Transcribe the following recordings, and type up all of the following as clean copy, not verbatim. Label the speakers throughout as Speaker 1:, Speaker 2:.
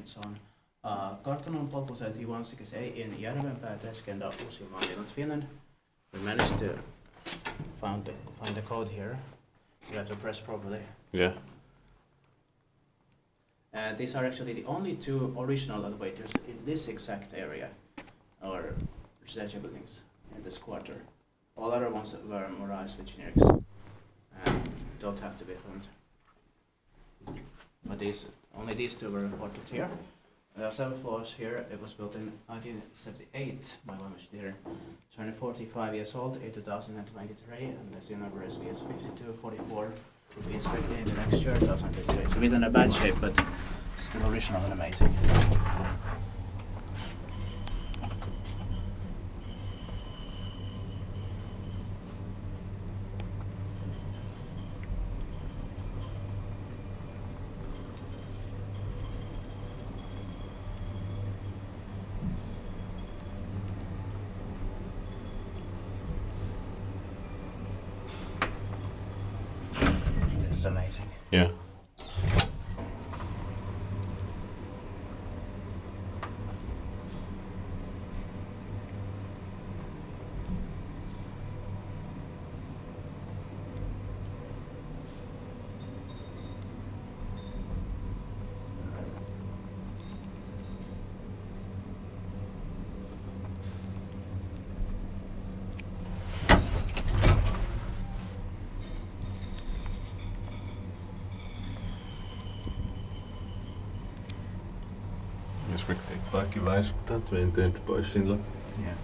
Speaker 1: It's on Kartanonpolku 3168 in Järvenpää, Teskenda, Uusimaa, Finland. We managed to find the code here. You have to press properly.
Speaker 2: Yeah.
Speaker 1: And these are actually the only two original elevators in this exact area, or residential buildings in this quarter. All other ones were modernized with generics and don't have to be filmed. But only these two were reported here. There are 7 floors here. It was built in 1978 by ValmetSchlieren. 245 years old, 2023, and the serial number is VS5244. Will be inspected in the next year, 2023. It's a bit in a bad shape, but still original and amazing. This is amazing.
Speaker 2: Yeah. Jos me kaikki väistytään, että meidän teet pois sillä.
Speaker 1: Yeah.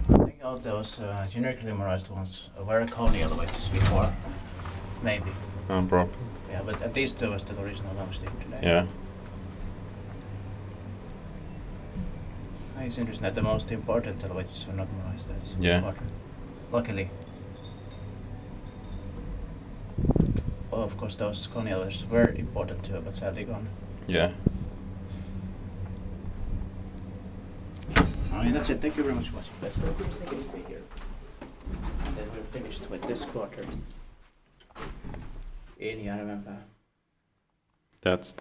Speaker 1: I think all those generically memorized ones were Coney elevators before, maybe.
Speaker 2: Probably.
Speaker 1: Yeah, but these two are still original ValmetSchlieren today.
Speaker 2: Yeah.
Speaker 1: It's interesting that the most important elevators were not memorized. That's important. Luckily. Well, of course, those Coney elevators were important too, but sadly gone.
Speaker 2: Yeah.
Speaker 1: I mean, that's it. Thank you very much for watching. Let's go. Please take a seat here. And then we're finished with this quarter in Järvenpää.
Speaker 2: That's